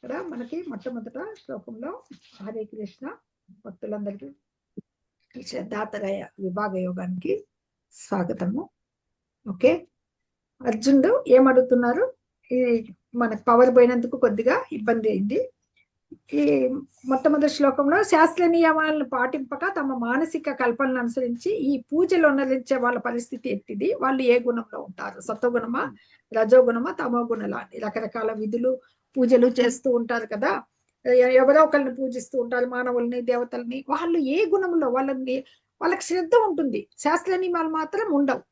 ఇక్కడ మనకి మొట్టమొదట శ్లోకంలో హరే కృష్ణ భక్తులందరికీ ఈ శ్రద్ధాతరయ విభాగ యోగానికి స్వాగతము. ఓకే, అర్జునుడు ఏమడుగుతున్నారు? ఈ మనకు పవర్ పోయినందుకు కొద్దిగా ఇబ్బంది అయింది. ఈ మొట్టమొదటి శ్లోకంలో శాస్త్ర నియమాలను పాటింపక తమ మానసిక కల్పనను అనుసరించి ఈ పూజలు ఉన్నరించే వాళ్ళ పరిస్థితి ఎట్టిది, వాళ్ళు ఏ గుణంలో ఉంటారు, సత్వగుణమా, రజోగుణమా, తమో గుణలా అని రకరకాల విధులు పూజలు చేస్తూ ఉంటారు కదా. ఎవరో ఒకరిని పూజిస్తూ ఉంటారు, మానవుల్ని, దేవతల్ని. వాళ్ళు ఏ గుణంలో వాళ్ళకి శ్రద్ధ ఉంటుంది, శాస్త్ర నియమాలు మాత్రం ఉండవు.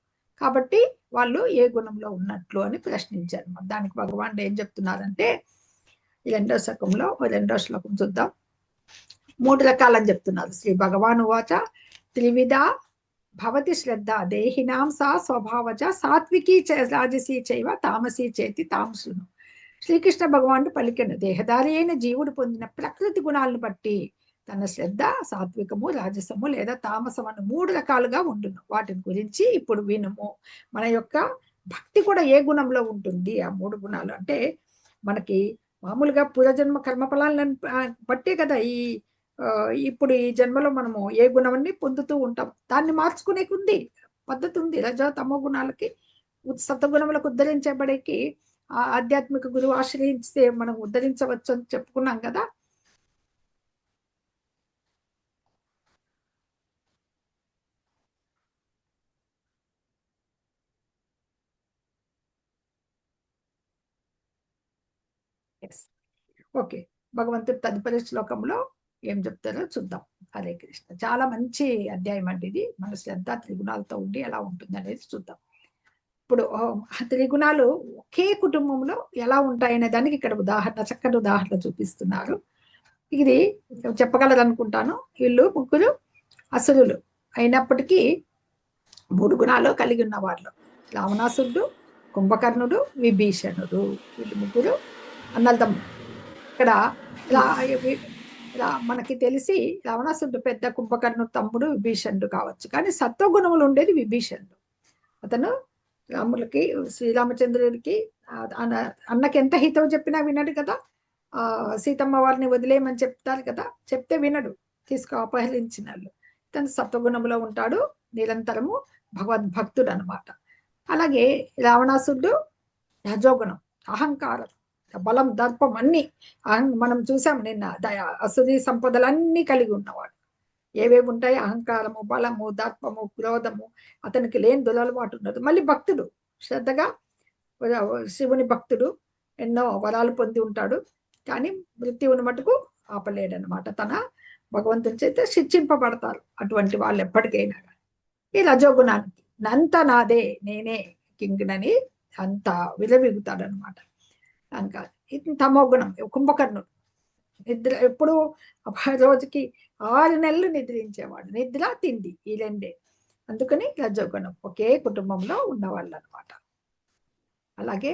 కాబట్టి వాళ్ళు ఏ గుణంలో ఉన్నట్లు అని ప్రశ్నించారు. దానికి భగవానుడు ఏం చెప్తున్నారంటే, ఈ రెండో శ్లోకం చూద్దాం. 3 రకాలని చెప్తున్నారు. శ్రీ భగవాను వాచ త్రివిధ భవతి శ్రద్ధ దేహినాం సా స్వభావజ సాత్వికీ రాజసీ చైవ తామసీ చేతి తామసును. శ్రీకృష్ణ భగవానుడు పలికెను, దేహదారి అయిన జీవుడు పొందిన ప్రకృతి గుణాలను బట్టి తన శ్రద్ధ సాత్వికము, రాజసము లేదా తామసం అని 3 రకాలుగా ఉండును. వాటిని గురించి ఇప్పుడు వినుము. మన యొక్క భక్తి కూడా ఏ గుణంలో ఉంటుంది? ఆ 3 గుణాలు అంటే మనకి మామూలుగా పూర్వజన్మ కర్మఫలాలను బట్టే కదా ఇప్పుడు ఈ జన్మలో మనము ఏ గుణాన్ని పొందుతూ ఉంటాం. దాన్ని మార్చుకునేకి ఉంది, పద్ధతి ఉంది. రజో తమో గుణాలకి, సత్వగుణములకు ఉద్ధరించబడేకి ఆధ్యాత్మిక గురువు ఆశ్రయిస్తే మనం ఉద్ధరించవచ్చు అని చెప్పుకున్నాం కదా. ఓకే, భగవంతుడు తదుపరి శ్లోకంలో ఏం చెప్తారో చూద్దాం. హరే కృష్ణ. చాలా మంచి అధ్యాయం అండి ఇది. మన శ్రద్ధ త్రిగుణాలతో ఉండి ఎలా ఉంటుంది అనేది చూద్దాం. ఇప్పుడు త్రిగుణాలు ఒకే కుటుంబంలో ఎలా ఉంటాయనే దానికి ఇక్కడ చక్కటి ఉదాహరణ చూపిస్తున్నారు. ఇది చెప్పగలరు అనుకుంటాను. వీళ్ళు 3 అసురులు అయినప్పటికీ 3 గుణాలు కలిగి ఉన్న వాళ్ళు. రావణాసురుడు, కుంభకర్ణుడు, విభీషణుడు. వీళ్ళు 3 అన్నదమ్ములు. ఇక్కడ మనకి తెలిసి రావణాసురుడు పెద్ద, కుంభకర్ణుడు తమ్ముడు, విభీషణుడు కావచ్చు. కానీ సత్వగుణములు ఉండేది విభీషణుడు. అతను రాములకి, శ్రీరామచంద్రుడికి అన్నకి ఎంత హితవు చెప్పినా వినడు కదా. సీతమ్మ వారిని వదిలేయమని చెప్తారు కదా, చెప్తే వినడు, అపహరించిన వాళ్ళు. తను సత్వగుణంలో ఉంటాడు, నిరంతరము భగవద్భక్తుడు అనమాట. అలాగే రావణాసురుడు రజోగుణం, అహంకారం, బలం, దర్పం అన్ని మనం చూసాం నిన్న. అసురీ సంపదలన్నీ కలిగి ఉన్నవాడు. ఏవేవి ఉంటాయి? అహంకారము, బలము, దర్పము, క్రోధము. అతనికి లేని దురలవాటు ఉండదు. మళ్ళీ భక్తుడు, శ్రద్ధగా శివుని భక్తుడు, ఎన్నో వరాలు పొంది ఉంటాడు. కానీ మృత్యువుని మటుకు ఆపలేడనమాట. తన భగవంతుని చేత శిక్షింపబడతారు అటువంటి వాళ్ళు ఎప్పటికైనా. ఈ రజోగుణానికి అంత నాదే, నేనే కింగ్నని అంత విలవిగుతాడు అనమాట. ఇంకా తమో గుణం, కుంభకర్ణుడు నిద్ర ఎప్పుడు రోజుకి 6 నెలలు నిద్రించేవాడు. నిద్ర, తిండి ఈ 2. అందుకని రజోగుణం. ఒకే కుటుంబంలో ఉన్నవాళ్ళు అనమాట. అలాగే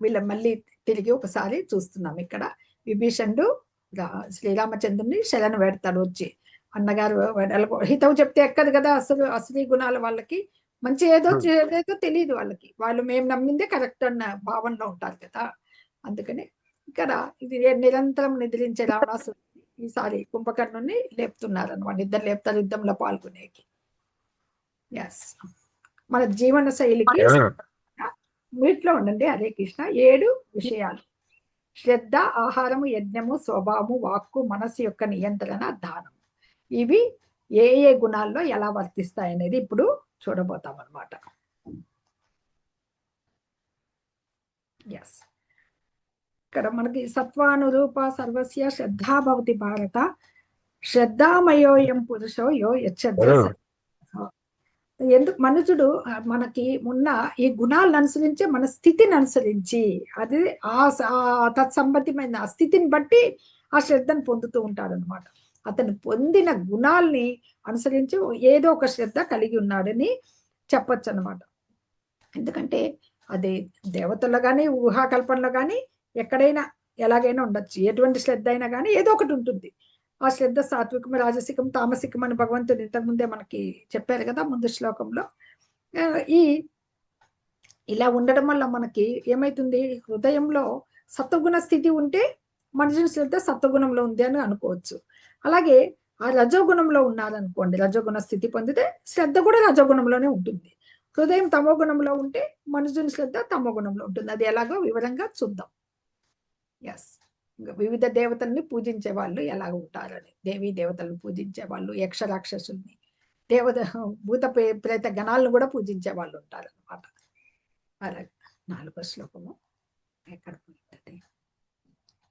వీళ్ళ మళ్ళీ తిరిగి ఒకసారి చూస్తున్నాం. ఇక్కడ విభీషణుడు శ్రీరామచంద్రుని శరణు పెడతాడు. వచ్చి అన్నగారు హితవు చెప్తే ఎక్కదు కదా. అసలు గుణాల వాళ్ళకి మంచి ఏదో తెలియదు వాళ్ళకి. వాళ్ళు మేము నమ్మిందే కరెక్ట్ అన్న భావనలో ఉంటారు కదా. అందుకని ఇక్కడ ఇది నిరంతరం నిద్రించే రావణాసురుడిని ఈసారి కుంభకర్ణుని లేపుతున్నారు అనమాట. ఇద్దరు లేపుతారు యుద్ధంలో పాల్గొనేకి. ఎస్, మన జీవన శైలికి వీటిలో ఉండండి. హరే కృష్ణ. 7 విషయాలు: శ్రద్ధ, ఆహారము, యజ్ఞము, స్వభావము, వాక్కు, మనస్సు యొక్క నియంత్రణ, దానం. ఇవి ఏ ఏ గుణాల్లో ఎలా వర్తిస్తాయి అనేది ఇప్పుడు చూడబోతాం అనమాట. ఎస్, ఇక్కడ మనకి సత్వానురూప సర్వస్య శ్రద్ధా భవతి భారత, శ్రద్ధామయోయం పురుషో యో యచ్చద్ర. ఎందుకు మనుషుడు మనకి ఉన్న ఈ గుణాలను అనుసరించి, మన స్థితిని అనుసరించి, అది తత్సంబంధమైన ఆ స్థితిని బట్టి ఆ శ్రద్ధను పొందుతూ ఉంటాడు అనమాట. అతను పొందిన గుణాల్ని అనుసరించి ఏదో ఒక శ్రద్ధ కలిగి ఉన్నాడని చెప్పచ్చు అనమాట. ఎందుకంటే అది దేవతల్లో కానీ, ఊహాకల్పనలో కానీ, ఎక్కడైనా ఎలాగైనా ఉండొచ్చు. ఎటువంటి శ్రద్ధ అయినా కానీ ఏదో ఒకటి ఉంటుంది. ఆ శ్రద్ధ సాత్వికం, రాజసికం, తామసికం అని భగవంతుడు ఇంతకుముందే మనకి చెప్పారు కదా ముందు శ్లోకంలో. ఇలా ఉండడం వల్ల మనకి ఏమైతుంది? హృదయంలో సత్వగుణ స్థితి ఉంటే మనుషుని శ్రద్ధ సత్వగుణంలో ఉంది అని అనుకోవచ్చు. అలాగే ఆ రజోగుణంలో ఉన్నారనుకోండి, రజోగుణ స్థితి పొందితే శ్రద్ధ కూడా రజోగుణంలోనే ఉంటుంది. హృదయం తమో గుణంలో ఉంటే మనుషుని శ్రద్ధ తమో గుణంలో ఉంటుంది. అది ఎలాగో వివరంగా చూద్దాం. ఎస్, వివిధ దేవతల్ని పూజించే వాళ్ళు ఎలా ఉంటారని, దేవీ దేవతలను పూజించే వాళ్ళు, యక్ష రాక్షసుల్ని, దేవత భూత ప్రేత గణాలను కూడా పూజించే వాళ్ళు ఉంటారనమాట. అలాగే 4వ శ్లోకము ఎక్కడ పోయిందండి?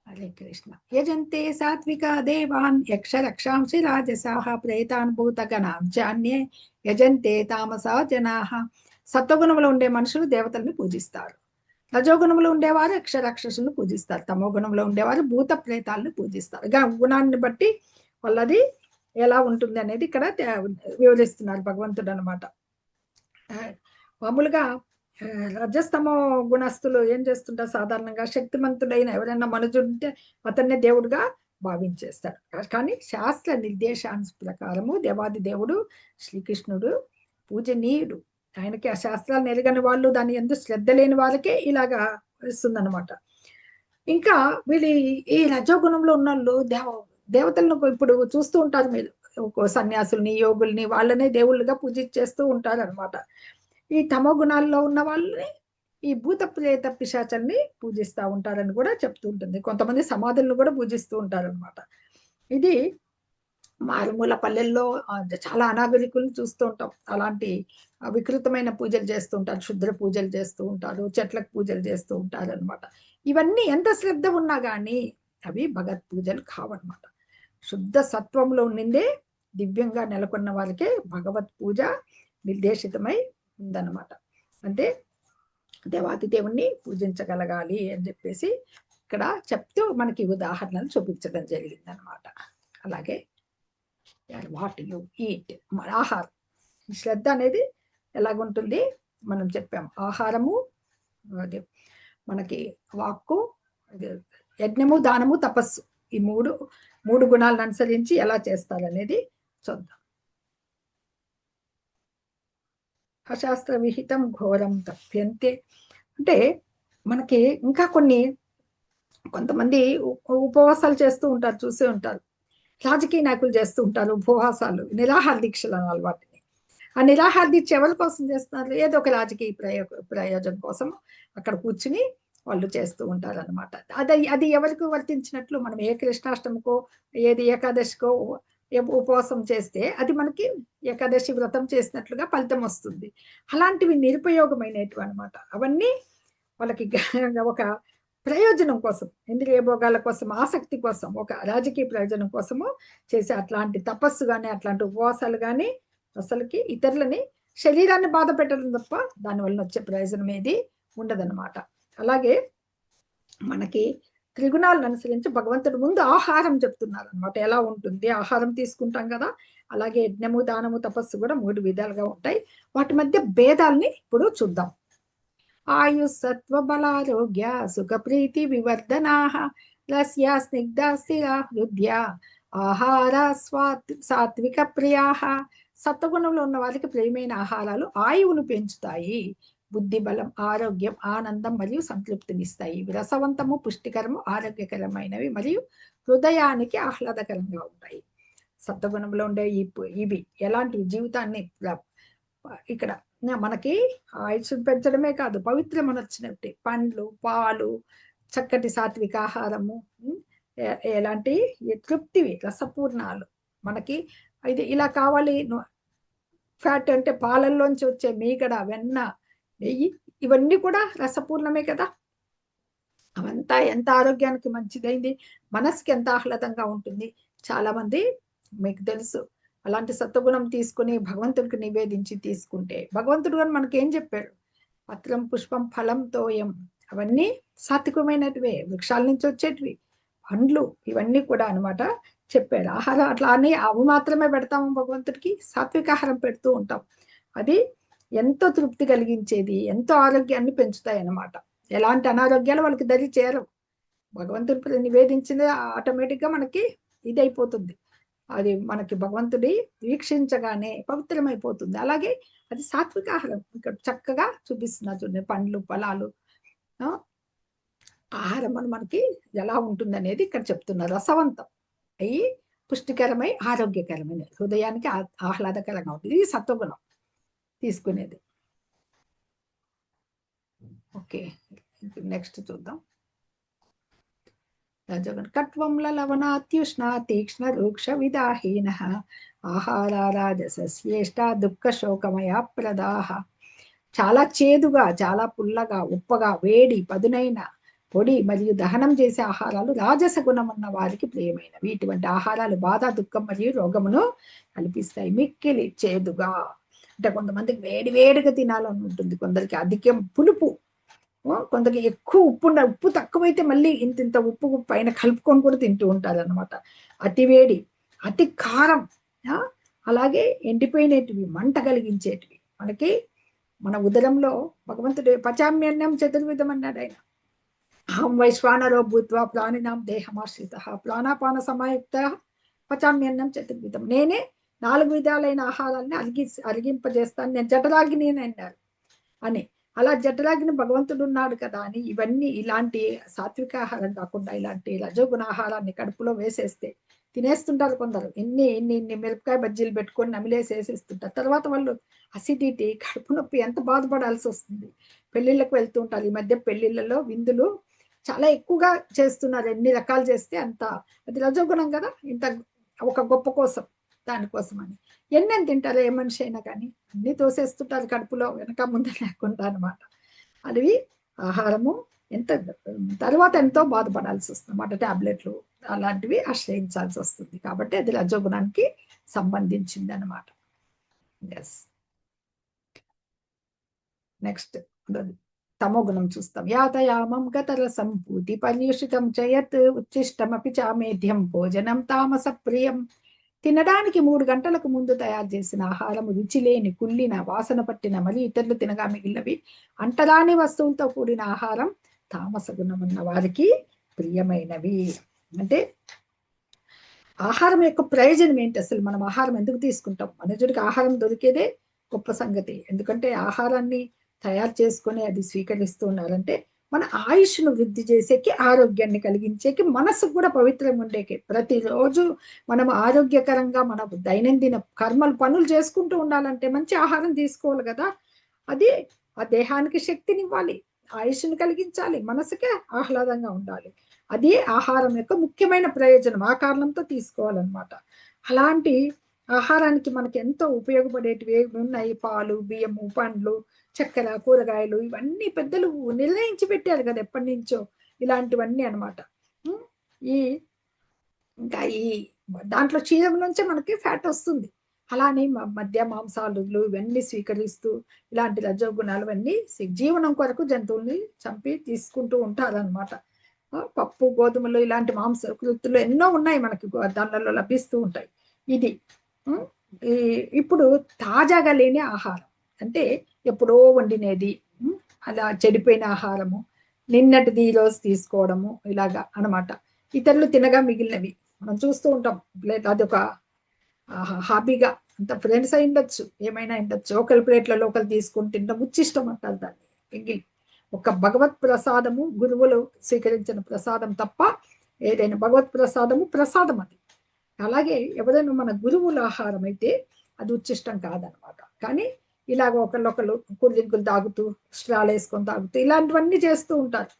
హరే కృష్ణ. యజంతే సాత్వికా దేవాన్ యక్ష రక్షాంసి రాజసాః ప్రేతాన్ భూత గణాంచాన్యే యజంతే తామసా జనాః. సత్వగుణంలో ఉండే మనుషులు దేవతల్ని పూజిస్తారు. రజోగుణంలో ఉండేవారు యక్ష రాక్షసులను పూజిస్తారు. తమో గుణంలో ఉండేవారు భూత ప్రేతాలను పూజిస్తారు. గుణాన్ని బట్టి వాళ్ళది ఎలా ఉంటుంది అనేది ఇక్కడ వివరిస్తున్నారు భగవంతుడు అనమాట. మామూలుగా రజస్తమో గుణస్థులు ఏం చేస్తుంటారు, సాధారణంగా శక్తిమంతుడైన ఎవరైనా మనుజుంటే అతన్నే దేవుడుగా భావించేస్తారు. కానీ శాస్త్ర నిర్దేశాన్ని ప్రకారము దేవాది దేవుడు శ్రీకృష్ణుడు పూజనీయుడు. ఆయనకి ఆ శాస్త్రాలను ఎరగని వాళ్ళు, దాని ఎందుకు శ్రద్ధ లేని వాళ్ళకే ఇలాగా వస్తుందన్నమాట. ఇంకా వీళ్ళు ఈ రజోగుణంలో ఉన్న వాళ్ళు దేవతలను ఇప్పుడు చూస్తూ ఉంటారు మీరు, సన్యాసుల్ని, యోగుల్ని, వాళ్ళనే దేవుళ్ళుగా పూజించేస్తూ ఉంటారు అనమాట. ఈ తమో గుణాల్లో ఉన్న వాళ్ళని ఈ భూత ప్రేత పిశాచల్ని పూజిస్తూ ఉంటారని కూడా చెప్తూ ఉంటుంది. కొంతమంది సమాధులను కూడా పూజిస్తూ ఉంటారనమాట. ఇది మారుమూల పల్లెల్లో చాలా అనాగరికులను చూస్తూ ఉంటాం. అలాంటి వికృతమైన పూజలు చేస్తూ ఉంటారు, క్షుద్ర పూజలు చేస్తూ ఉంటారు, చెట్లకు పూజలు చేస్తూ ఉంటారు అనమాట. ఇవన్నీ ఎంత శ్రద్ధ ఉన్నా కానీ అవి భగవత్ పూజలు కావన్నమాట. శుద్ధ సత్వంలో ఉండిందే దివ్యంగా నెలకొన్న వారికే భగవత్ పూజ నిర్దేశితమై ఉందన్నమాట. అంటే దేవాది దేవుణ్ణి పూజించగలగాలి అని చెప్పేసి ఇక్కడ చెప్తూ మనకి ఉదాహరణలు చూపించడం జరిగింది అనమాట. అలాగే వాట్ యు ఈట్, ఆహారం, శ్రద్ధ అనేది ఎలాగుంటుంది మనం చెప్పాం. ఆహారము, అది మనకి వాక్కు, యజ్ఞము, దానము, తపస్సు, ఈ మూడు గుణాలను అనుసరించి ఎలా చేస్తారనేది చూద్దాం. అశాస్త్ర విహితం ఘోరం తప్యంతే. అంటే మనకి ఇంకా కొంతమంది ఉపవాసాలు చేస్తూ ఉంటారు, చూసే ఉంటారు. రాజకీయ నాయకులు చేస్తూ ఉంటారు ఉపవాసాలు, నిరాహార దీక్షలు అనాలి వాటిని. ఆ నిరాహార దీక్ష ఎవరి కోసం చేస్తున్నారు? ఏదో ఒక రాజకీయ ప్రయోజనం కోసం అక్కడ కూర్చుని వాళ్ళు చేస్తూ ఉంటారు అనమాట. అది ఎవరికి వర్తించినట్లు, మనం ఏ కృష్ణాష్టమికో ఏది ఏకాదశికో ఉపవాసం చేస్తే అది మనకి ఏకాదశి వ్రతం చేసినట్లుగా ఫలితం వస్తుంది. అలాంటివి నిరుపయోగమైనవి అనమాట. అవన్నీ వాళ్ళకి ఒక ప్రయోజనం కోసం, ఇంద్రియ భోగాల కోసం, ఆసక్తి కోసం, ఒక రాజకీయ ప్రయోజనం కోసము చేసే అట్లాంటి తపస్సు కానీ అట్లాంటి ఉపవాసాలు కానీ అసలుకి ఇతరులని, శరీరాన్ని బాధ పెట్టడం తప్ప దానివల్ల వచ్చే ప్రయోజనం ఏది ఉండదన్నమాట. అలాగే మనకి త్రిగుణాలను అనుసరించి భగవంతుడు ముందు ఆహారం చెప్తున్నారు అనమాట. ఎలా ఉంటుంది, ఆహారం తీసుకుంటాం కదా, అలాగే యజ్ఞము, దానము, తపస్సు కూడా 3 విధాలుగా ఉంటాయి. వాటి మధ్య భేదాల్ని ఇప్పుడు చూద్దాం. ఆయుస్సత్వ బలారోగ్య సుఖ ప్రీతి వివర్ధనాః రస్య స్నిగ్ధ స్థిర హృద్య ఆహార సాత్విక ప్రియాః. సత్వగుణంలో ఉన్న వారికి ప్రియమైన ఆహారాలు ఆయువును పెంచుతాయి, బుద్ధి బలం, ఆరోగ్యం, ఆనందం మరియు సంతృప్తినిస్తాయి. రసవంతము, పుష్టికరము, ఆరోగ్యకరమైనవి మరియు హృదయానికి ఆహ్లాదకరంగా ఉంటాయి. సత్వగుణంలో ఉండే ఇవి ఎలాంటి జీవితాన్ని ఇక్కడ మనకి ఆయుష్ను పెంచడమే కాదు, పవిత్రమని వచ్చినట్టు పండ్లు, పాలు, చక్కటి సాత్విక ఆహారము, ఎలాంటి తృప్తివి, రసపూర్ణాలు, మనకి ఇది ఇలా కావాలి. ఫ్యాట్ అంటే పాలల్లోంచి వచ్చే మీగడ, వెన్న, నెయ్యి, ఇవన్నీ కూడా రసపూర్ణమే కదా. అవంతా ఎంత ఆరోగ్యానికి మంచిదైంది, మనసుకి ఎంత ఆహ్లాదంగా ఉంటుంది. చాలా మంది మీకు తెలుసు అలాంటి సత్వగుణం తీసుకుని భగవంతుడికి నివేదించి తీసుకుంటే, భగవంతుడు కానీ మనకేం చెప్పాడు? పత్రం పుష్పం ఫలం తోయం, అవన్నీ సాత్వికమైనటివే, వృక్షాల నుంచి వచ్చేటివి, పండ్లు, ఇవన్నీ కూడా అనమాట చెప్పాడు. ఆహారం అట్లా అని అవి మాత్రమే పెడతాము భగవంతుడికి, సాత్విక ఆహారం పెడుతూ ఉంటాం. అది ఎంతో తృప్తి కలిగించేది, ఎంతో ఆరోగ్యాన్ని పెంచుతాయి అన్నమాట. ఎలాంటి అనారోగ్యాలు వాళ్ళకి దరి చేరవు. భగవంతుడికి నివేదించింది ఆటోమేటిక్గా మనకి ఇది అయిపోతుంది. అది మనకి భగవంతుడి వీక్షించగానే పవిత్రమైపోతుంది. అలాగే అది సాత్విక ఆహారం ఇక్కడ చక్కగా చూపిస్తున్నారు చూడండి. పండ్లు, ఫలాలు, ఆహారం మనకి ఎలా ఉంటుందనేది ఇక్కడ చెప్తున్నారు. రసవంతం అయ్యి పుష్టికరమై ఆరోగ్యకరమైన హృదయానికి ఆహ్లాదకరంగా ఉంటుంది. ఇది సత్వగుణం తీసుకునేది. ఓకే, నెక్స్ట్ చూద్దాం. కట్వం లవణాత్యుష్ణ తీక్ష్ణ రూక్ష విదాహీన ఆహార రాజసస్యేష్ట దుఃఖ శోకమయ ప్రదాహ. చాలా చేదుగా, చాలా పుల్లగా, ఉప్పగా, వేడి, పదునైన, పొడి మరియు దహనం చేసే ఆహారాలు రాజస గుణం ఉన్న వారికి ప్రియమైనవి. ఇటువంటి ఆహారాలు బాధ, దుఃఖం మరియు రోగమును కల్పిస్తాయి. మిక్కిలి చేదుగా అంటే కొంతమందికి వేడి వేడిగా తినాలని ఉంటుంది, కొందరికి అధికం పులుపు, కొందరికి ఎక్కువ ఉప్పు తక్కువైతే మళ్ళీ ఇంత ఉప్పు పైన కలుపుకొని కూడా తింటూ ఉంటారు అనమాట. అతి వేడి, అతి కారం, అలాగే ఎండిపోయినటివి, మంట కలిగించేటివి. మనకి మన ఉదరంలో భగవంతుడు పచామ్యన్నం చతుర్విధం అన్నాడు ఆయన. అహం వైశ్వానరో భూత్వా ప్రాణినాం దేహమాశ్రిత ప్రాణాపాన సమాయుక్త పచామ్యన్నం చతుర్విధం. నేనే 4 విధాలైన ఆహారాన్ని అరిగింపజేస్తాను, నేను జఠరాగ్ని అన్నారు అని. అలా జఠరాగ్ని భగవంతుడు ఉన్నాడు కదా అని ఇవన్నీ ఇలాంటి సాత్విక ఆహారం కాకుండా ఇలాంటి రజోగుణ ఆహారాన్ని కడుపులో వేసేస్తే తినేస్తుంటారు కొందరు. ఇన్ని మిరపకాయ బజ్జీలు పెట్టుకొని నమిలేసి వేసేస్తుంటారు. తర్వాత వాళ్ళు అసిడిటీ, కడుపు నొప్పి, ఎంత బాధపడాల్సి వస్తుంది. పెళ్ళిళ్ళకు వెళ్తూ ఉంటారు. ఈ మధ్య పెళ్ళిళ్ళలో విందులు చాలా ఎక్కువగా చేస్తున్నారు. ఎన్ని రకాలు చేస్తే అంత, అది రజోగుణం కదా. ఇంత ఒక గొప్ప కోసం, దానికోసం అని ఎన్నెన్ని తింటారు ఏ మనిషి అయినా కానీ. అన్ని తోసేస్తుంటారు కడుపులో, వెనక ముందు లేకుండా అనమాట. అది ఆహారము ఎంత తర్వాత ఎంతో బాధపడాల్సి వస్తుంది అన్నమాట. టాబ్లెట్లు అలాంటివి ఆశ్రయించాల్సి వస్తుంది. కాబట్టి అది రజోగుణానికి సంబంధించింది అనమాట. ఎస్, నెక్స్ట్ తమో గుణం చూస్తాం. యాతయామం గతర సంపూతి పర్యూషితం చయత్ ఉచ్చిష్టమపి చామేధ్యం భోజనం తామస ప్రియం. తినడానికి 3 గంటలకు ముందు తయారు చేసిన ఆహారం రుచి లేని, కుళ్ళిన, వాసన పట్టిన, మరి ఇతరులు తినగా మిగిలినవి, అంటరాని వస్తువులతో కూడిన ఆహారం తామస గుణం ఉన్న వారికి ప్రియమైనవి. అంటే ఆహారం యొక్క ప్రయోజనం ఏంటి? అసలు మనం ఆహారం ఎందుకు తీసుకుంటాం? మనుషుడికి ఆహారం దొరికేదే గొప్ప సంగతి. ఎందుకంటే ఆహారాన్ని తయారు చేసుకొని అది స్వీకరిస్తూ ఉన్నారంటే మన ఆయుష్ను వృద్ధి చేసేకి, ఆరోగ్యాన్ని కలిగించేకి, మనసుకు కూడా పవిత్రంగా ఉండేకి. ప్రతిరోజు మనం ఆరోగ్యకరంగా మన దైనందిన పనులు చేసుకుంటూ ఉండాలంటే మంచి ఆహారం తీసుకోవాలి కదా. అది ఆ దేహానికి శక్తినివ్వాలి, ఆయుష్ను కలిగించాలి, మనసుకే ఆహ్లాదంగా ఉండాలి. అది ఆహారం యొక్క ముఖ్యమైన ప్రయోజనం. ఆ కారణంతో తీసుకోవాలన్నమాట. అలాంటి ఆహారానికి మనకి ఎంతో ఉపయోగపడేటివి ఉన్నాయి. పాలు, బియ్యము, పండ్లు, చక్కెర, కూరగాయలు, ఇవన్నీ పెద్దలు నిర్ణయించి పెట్టారు కదా ఎప్పటి నుంచో, ఇలాంటివన్నీ అనమాట. ఈ ఇంకా ఈ దాంట్లో క్షీరం నుంచే మనకి ఫ్యాట్ వస్తుంది. అలానే మద్య మాంసాలు ఇవన్నీ స్వీకరిస్తూ ఇలాంటి రజోగుణాలు అన్నీ జీవనం కొరకు జంతువుల్ని చంపి తీసుకుంటూ ఉంటారనమాట. పప్పు, గోధుమలు ఇలాంటి మాంసకృతులు ఎన్నో ఉన్నాయి మనకి, దానిలో లభిస్తూ ఉంటాయి. ఇది ఇప్పుడు తాజాగా లేని ఆహారం అంటే ఎప్పుడో వండినేది, అలా చెడిపోయిన ఆహారము, నిన్నటిది ఈరోజు తీసుకోవడము, ఇలాగా అనమాట. ఇతరులు తినగా మిగిలినవి మనం చూస్తూ ఉంటాం. అదొక హాబీగా, అంత ఫ్రెండ్స్ అయి ఉండొచ్చు, ఏమైనా ఉండొచ్చు, ఒకరి ప్లేట్లలో ఒకరు తీసుకుని తినడం ఉచ్చిష్టం అంటారు దాన్ని. మిగిలి ఒక భగవత్ ప్రసాదము, గురువులు స్వీకరించిన ప్రసాదం తప్ప ఏదైనా భగవత్ ప్రసాదము ప్రసాదం అది. అలాగే ఎవరైనా మన గురువుల ఆహారం అయితే అది ఉచ్చిష్టం కాదనమాట. కానీ ఇలాగ ఒకళ్ళొకళ్ళు కూల్ తాగుతూ, స్ట్రాలు వేసుకొని తాగుతూ ఇలాంటివన్నీ చేస్తూ ఉంటారు.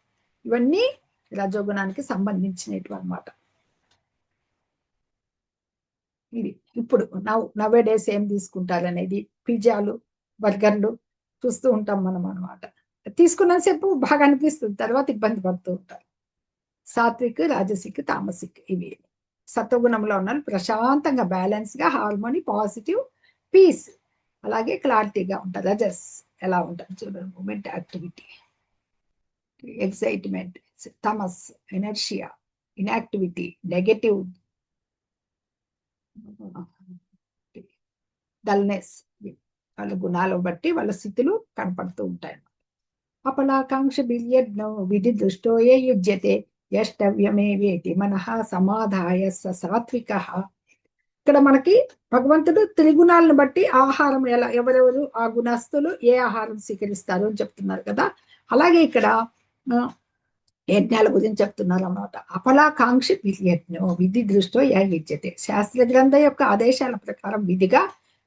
ఇవన్నీ రజోగుణానికి సంబంధించినవి అనమాట. ఇది ఇప్పుడు నవ్వే డేస్ ఏం తీసుకుంటారు అనేది, పిజ్జాలు, బర్గర్లు చూస్తూ ఉంటాం మనం అనమాట. తీసుకున్నంతసేపు బాగా అనిపిస్తుంది, తర్వాత ఇబ్బంది పడుతూ ఉంటారు. సాత్విక్, రాజసిక్, తామసిక్ ఇవి. సత్వగుణంలో ఉన్న ప్రశాంతంగా, బ్యాలెన్స్ గా, హార్మోని, పాజిటివ్, పీస్, అలాగే క్లారిటీగా ఉంటారు. రజస్ ఎలా ఉంటుంది చూడండి, మూమెంట్, యాక్టివిటీ, ఎక్సైట్మెంట్. తమస్ ఎనర్షియా, ఇన్యాక్టివిటీ, నెగటివ్, డల్నెస్. వాళ్ళ గుణాలు బట్టి వాళ్ళ స్థితులు కనపడుతూ ఉంటాయి. అపలాకాంక్ష బిర్యజ్ఞో విధి దృష్టో ఏ యుజ్యతే యష్టవ్యమే వేటి మనః సమాధాయ సాత్విక. ఇక్కడ మనకి భగవంతుడు త్రిగుణాలను బట్టి ఆహారం ఎవరెవరు ఆ గుణస్థులు ఏ ఆహారం స్వీకరిస్తారు అని చెప్తున్నారు కదా. అలాగే ఇక్కడ యజ్ఞాల గురించి చెప్తున్నారు అన్నమాట. అఫలాకాంక్షి యజ్ఞో విధి దృష్టో యాగిచ్యతే. శాస్త్ర గ్రంథ యొక్క ఆదేశాల ప్రకారం విధిగా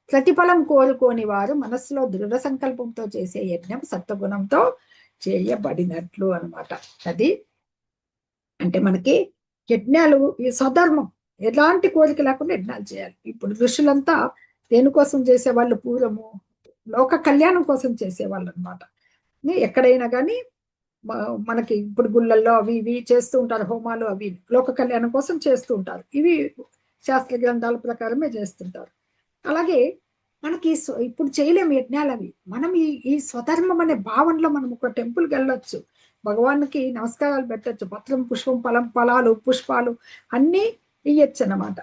ప్రతిఫలం కోరుకోని వారు మనస్సులో దృఢ సంకల్పంతో చేసే యజ్ఞం సత్వగుణంతో చేయబడినట్లు అనమాట. అది అంటే మనకి యజ్ఞాలు ఈ స్వధర్మం, ఎలాంటి కోరిక లేకుండా యజ్ఞాలు చేయాలి. ఇప్పుడు ఋషులంతా దేనికోసం చేసేవాళ్ళు? పూర్వము లోక కళ్యాణం కోసం చేసేవాళ్ళు అనమాట. ఎక్కడైనా కానీ మనకి ఇప్పుడు గుళ్ళల్లో అవి ఇవి చేస్తూ ఉంటారు, హోమాలు అవి లోక కళ్యాణం కోసం చేస్తూ ఉంటారు. ఇవి శాస్త్ర గ్రంథాల ప్రకారమే చేస్తుంటారు. అలాగే మనకి ఇప్పుడు చేయలేము యజ్ఞాలు అవి. మనం ఈ స్వధర్మం అనే భావనలో మనం ఒక టెంపుల్కి వెళ్ళొచ్చు, భగవానికి నమస్కారాలు పెట్టచ్చు, పత్రం పుష్పం ఫలం ఫలాలు పుష్పాలు అన్నీ ఇయ్యచ్చు అన్నమాట.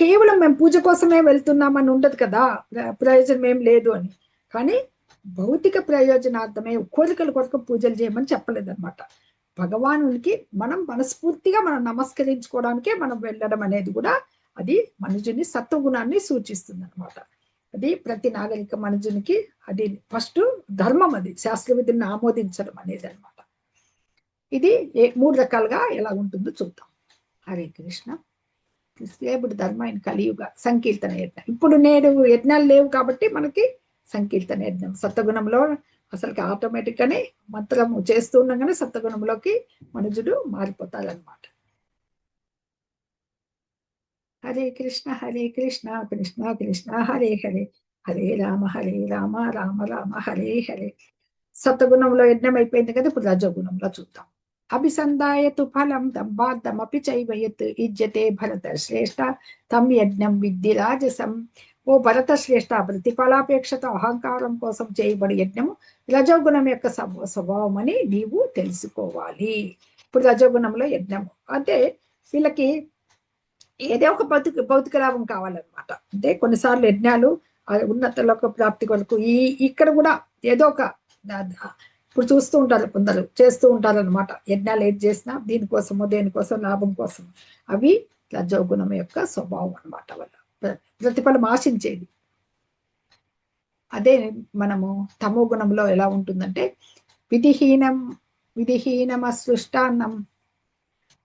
కేవలం మేము పూజ కోసమే వెళ్తున్నామని ఉండదు కదా, ప్రయోజనం ఏం లేదు అని. కానీ భౌతిక ప్రయోజనార్థమే కోరికల కొరకు పూజలు చేయమని చెప్పలేదన్నమాట. భగవానునికి మనం మనస్ఫూర్తిగా మనం నమస్కరించుకోవడానికే మనం వెళ్ళడం అనేది కూడా అది మనుజుని సత్వగుణాన్ని సూచిస్తుంది అనమాట. అది ప్రతి నాగరిక మనుజునికి అది ఫస్ట్ ధర్మం, అది శాస్త్ర విధిని ఆమోదించడం అనేది అనమాట. ఇది 3 రకాలుగా ఎలా ఉంటుందో చూద్దాం. హరే కృష్ణ. ఇప్పుడు ధర్మైన కలియుగ సంకీర్తన యజ్ఞం. ఇప్పుడు నేడు యజ్ఞాలు లేవు కాబట్టి మనకి సంకీర్తన యజ్ఞం సత్వగుణంలో అసలుకి ఆటోమేటిక్ గానే మంత్రము చేస్తూ ఉండగానే సత్వగుణంలోకి మనుజుడు మారిపోతారనమాట. హరే కృష్ణ కృష్ణ కృష్ణ హరే హరే, హరే రామ రామ రామ హరే హరే. సత్వగుణంలో యజ్ఞం అయిపోయింది కదా, ఇప్పుడు రజోగుణంలో చూద్దాం. అభిసందాయతు ఫలం దంబాద్దమపి చైవయత్ ఇజ్యతే భరత శ్రేష్ఠ తం యజ్ఞం విద్ధి రాజసం. ఓ భరత శ్రేష్ఠ, ప్రతిఫలాపేక్షతో అహంకారం కోసం చేయబడి యజ్ఞము రజోగుణం యొక్క స్వభావం అని నీవు తెలుసుకోవాలి. ఇప్పుడు రజోగుణంలో యజ్ఞము అంటే వీళ్ళకి ఏదో ఒక భౌతిక లాభం కావాలన్నమాట. అంటే కొన్నిసార్లు యజ్ఞాలు ఉన్నత లోక ప్రాప్తి కొరకు ఇక్కడ కూడా ఏదో ఒక ఇప్పుడు చూస్తూ ఉంటారు, కొందరు చేస్తూ ఉంటారు అనమాట. యజ్ఞాలు ఏది చేసినా దీనికోసమో దేనికోసం లాభం కోసం. అవి రజోగుణం యొక్క స్వభావం అనమాట. వల్ల ప్రతిఫలం ఆశించేది. అదే మనము తమో గుణంలో ఎలా ఉంటుందంటే విధిహీనమసృష్టాన్నం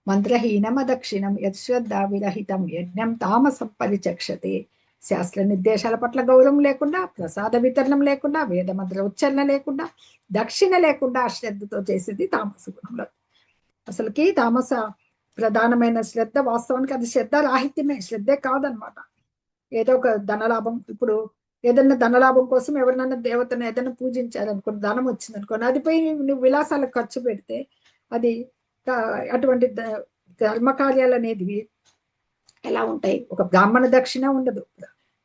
మంత్రహీనమదక్షిణం యశ్రద్ధ విరహితం యజ్ఞం తామసం పరిచక్షతే. శాస్త్ర నిర్దేశాల పట్ల గౌరవం లేకుండా, ప్రసాద వితరణం లేకుండా, వేదమంత్ర ఉచ్చరణ లేకుండా, దక్షిణ లేకుండా అశ్రద్ధతో చేసేది తామస గుణంలో. అసలుకి తామస ప్రధానమైన శ్రద్ధ వాస్తవానికి అది శ్రద్ధ రాహిత్యమే, శ్రద్ధే కాదనమాట. ఏదో ఒక ధనలాభం, ఇప్పుడు ఏదన్నా ధనలాభం కోసం ఎవరినైనా దేవతను ఏదైనా పూజించారనుకోండి, ధనం వచ్చింది అనుకోండి, అది పోయి నువ్వు విలాసాలకు ఖర్చు పెడితే అది అటువంటి ధర్మకార్యాలు అనేవి ఎలా ఉంటాయి? ఒక బ్రాహ్మణ దక్షిణ ఉండదు,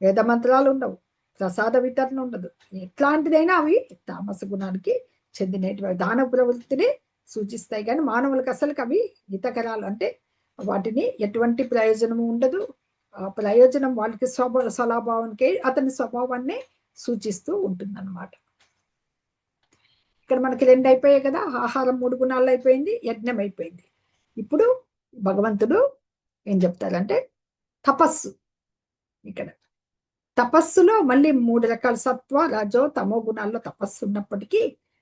వేద మంత్రాలు ఉండవు, ప్రసాద వితరణ ఉండదు. ఎట్లాంటిదైనా అవి తామస గుణానికి చెందినటువంటి దాన ప్రవృత్తిని సూచిస్తాయి. కానీ మానవులకు అసలుకి అవి హితకరాలు, అంటే వాటిని ఎటువంటి ప్రయోజనము ఉండదు. ఆ ప్రయోజనం వాళ్ళకి స్వభావానికి అతని స్వభావాన్ని సూచిస్తూ ఉంటుందన్నమాట. ఇక్కడ మనకి 2 అయిపోయాయి కదా, ఆహారం 3 గుణాలు అయిపోయింది, యజ్ఞం అయిపోయింది. ఇప్పుడు భగవంతుడు ఏం చెప్తారంటే తపస్సు. ఇక్కడ తపస్సులో మళ్ళీ 3 రకాల సత్వ రజో తమో గుణాల్లో తపస్సు ఉన్నప్పటికీ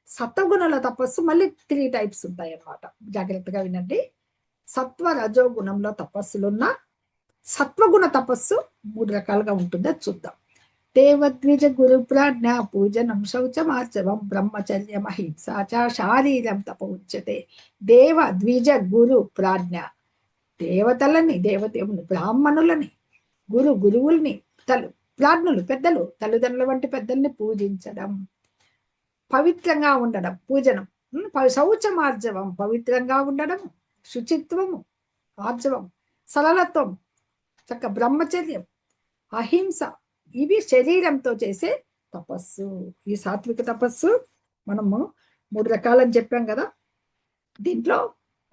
సత్వగుణాల తపస్సు మళ్ళీ 3 టైప్స్ ఉంటాయి అన్నమాట. జాగ్రత్తగా వినండి. సత్వ రజో గుణంలో తపస్సులున్న సత్వగుణ తపస్సు 3 రకాలుగా ఉంటుందో చూద్దాం. దేవద్విజ గురు ప్రాజ్ఞ పూజనం శౌచమార్చవం బ్రహ్మచర్య మహింసాచ శారీరం తప ఉచ్యతే. దేవ ద్విజ గురు ప్రాజ్ఞ, దేవతలని దేవదేవుని బ్రాహ్మణులని గురువుల్ని ప్రాజ్ఞులు పెద్దలు తల్లిదండ్రుల వంటి పెద్దల్ని పూజించడం, పవిత్రంగా ఉండడం పూజనం, శౌచమార్జవం పవిత్రంగా ఉండడం, శుచిత్వము ఆర్జవం, సరళత్వం, చక్క బ్రహ్మచర్యం, అహింస, ఇవి శరీరంతో చేసే తపస్సు. ఈ సాత్విక తపస్సు మనము 3 రకాలని చెప్పాం కదా. దీంట్లో